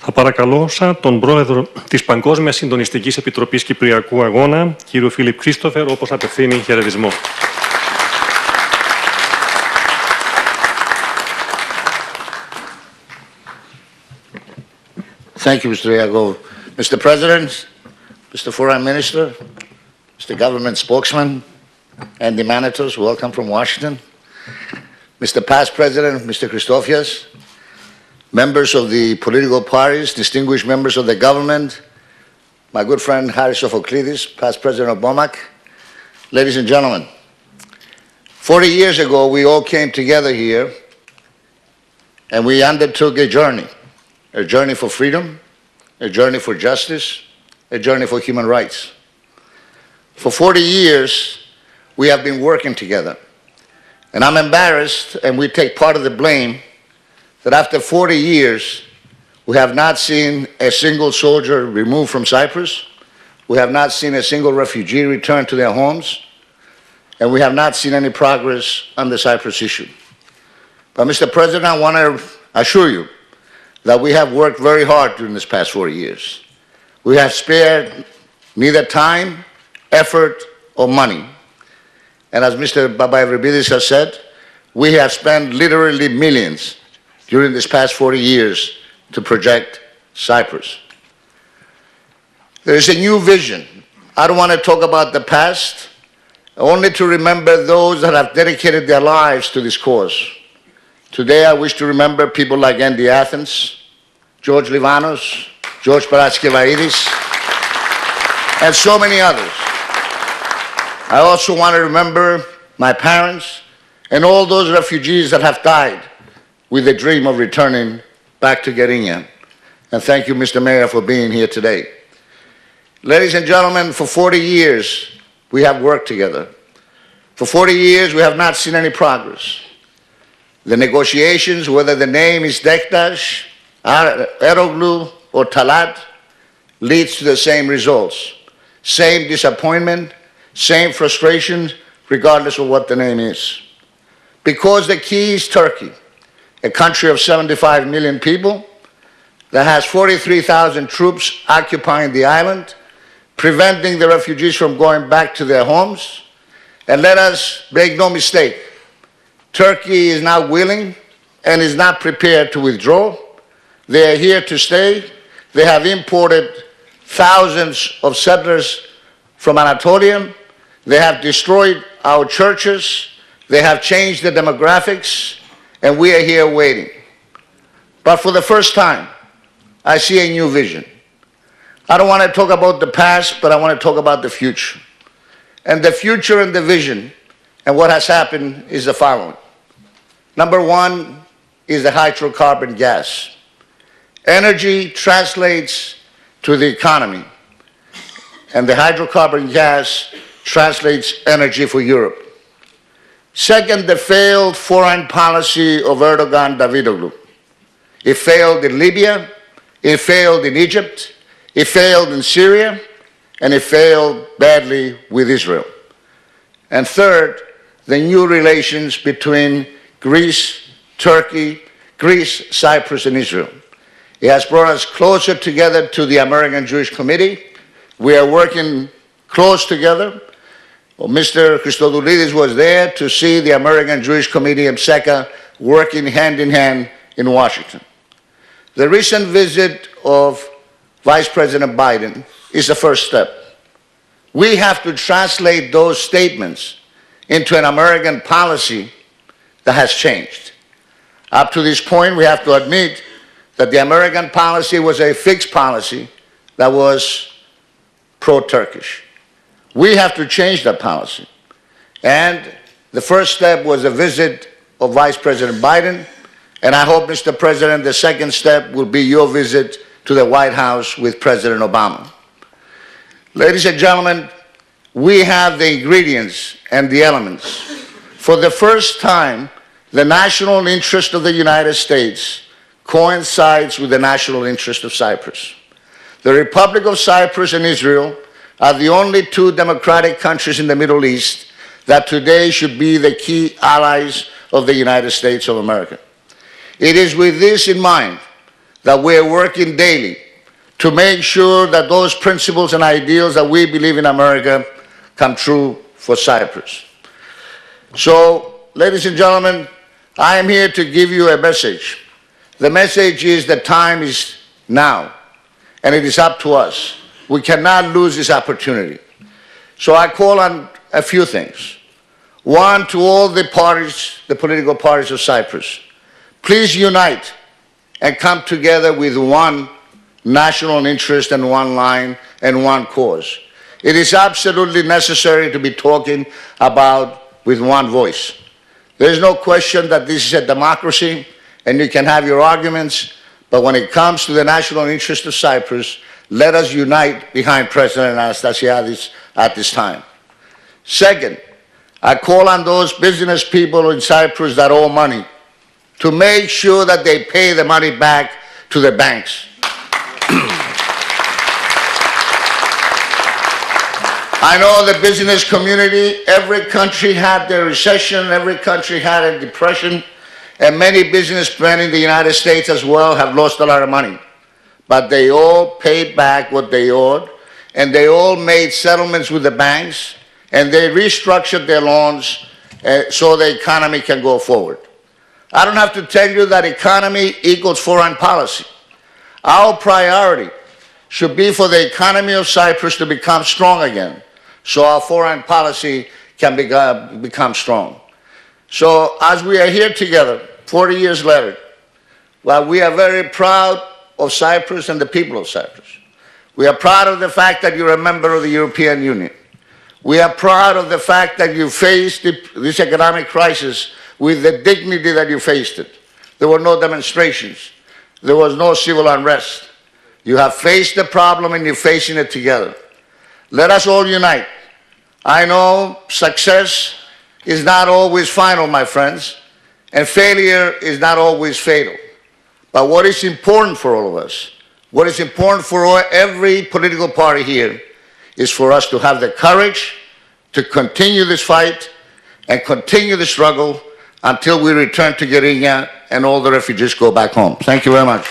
Θα παρακαλώσα τον Πρόεδρο της Παγκόσμιας Συντονιστικής Επιτροπής Κυπριακού Αγώνα, κύριο Φίλιπ Κρίστοφερ, όπως απευθύνει χαιρετισμό. Thank you, Mr. Iago. Mr. President, Mr. Foreign Minister, Mr. Government Spokesman, and the Manators, welcome from Washington. Mr. Past President, Mr. Christofias, members of the political parties, distinguished members of the government, my good friend Harris Sophocleidis, past president of POMAK, ladies and gentlemen, 40 years ago we all came together here and we undertook a journey for freedom, a journey for justice, a journey for human rights. For 40 years we have been working together, and I'm embarrassed, and we take part of the blame, that after 40 years, we have not seen a single soldier removed from Cyprus, we have not seen a single refugee return to their homes, and we have not seen any progress on the Cyprus issue. But Mr. President, I want to assure you that we have worked very hard during this past 40 years. We have spared neither time, effort, or money. And as Mr. Babayevridis has said, we have spent literally millions during this past 40 years to project Cyprus. There is a new vision. I don't want to talk about the past, only to remember those that have dedicated their lives to this cause. Today I wish to remember people like Andy Athens, George Livanos, George Paraskevaitis, and so many others. I also want to remember my parents and all those refugees that have died with the dream of returning back to Gerinia. And thank you, Mr. Mayor, for being here today. Ladies and gentlemen, for 40 years, we have worked together. For 40 years, we have not seen any progress. The negotiations, whether the name is Dektash, Eroglu, or Talat, leads to the same results. Same disappointment, same frustration, regardless of what the name is. Because the key is Turkey, a country of 75 million people that has 43,000 troops occupying the island, preventing the refugees from going back to their homes. And let us make no mistake, Turkey is not willing and is not prepared to withdraw. They are here to stay. They have imported thousands of settlers from Anatolia. They have destroyed our churches. They have changed the demographics. And we are here waiting. But for the first time, I see a new vision. I don't want to talk about the past, but I want to talk about the future. And the future and the vision and what has happened is the following. Number one is the hydrocarbon gas. Energy translates to the economy, and the hydrocarbon gas translates energy for Europe. Second, the failed foreign policy of Erdogan Davutoglu. It failed in Libya, it failed in Egypt, it failed in Syria, and it failed badly with Israel. And third, the new relations between Greece, Turkey, Greece, Cyprus, and Israel. It has brought us closer together to the American Jewish Committee. We are working close together. Mr. Christodoulidis was there to see the American Jewish Committee and PSEKA working hand in hand in Washington. The recent visit of Vice President Biden is the first step. We have to translate those statements into an American policy that has changed. Up to this point, we have to admit that the American policy was a fixed policy that was pro-Turkish. We have to change that policy. And the first step was a visit of Vice President Biden, and I hope, Mr. President, the second step will be your visit to the White House with President Obama. Ladies and gentlemen, we have the ingredients and the elements. For the first time, the national interest of the United States coincides with the national interest of Cyprus. The Republic of Cyprus and Israel are the only two democratic countries in the Middle East that today should be the key allies of the United States of America. It is with this in mind that we are working daily to make sure that those principles and ideals that we believe in America come true for Cyprus. So, ladies and gentlemen, I am here to give you a message. The message is that time is now, and it is up to us. We cannot lose this opportunity. So I call on a few things. One, to all the parties, the political parties of Cyprus, please unite and come together with one national interest and one line and one cause. It is absolutely necessary to be talking about with one voice. There is no question that this is a democracy and you can have your arguments, but when it comes to the national interest of Cyprus, let us unite behind President Anastasiadis at this time. Second, I call on those business people in Cyprus that owe money to make sure that they pay the money back to the banks. I know the business community, every country had their recession, every country had a depression, and many businessmen in the United States as well have lost a lot of money. But they all paid back what they owed, and they all made settlements with the banks, and they restructured their loans so the economy can go forward. I don't have to tell you that economy equals foreign policy. Our priority should be for the economy of Cyprus to become strong again, so our foreign policy can become strong. So as we are here together, 40 years later, well, we are very proud of Cyprus and the people of Cyprus. We are proud of the fact that you're a member of the European Union. We are proud of the fact that you faced this economic crisis with the dignity that you faced it. There were no demonstrations. There was no civil unrest. You have faced the problem and you're facing it together. Let us all unite. I know success is not always final, my friends, and failure is not always fatal. But what is important for all of us, what is important for every political party here, is for us to have the courage to continue this fight and continue the struggle until we return to Gerinia and all the refugees go back home. Thank you very much.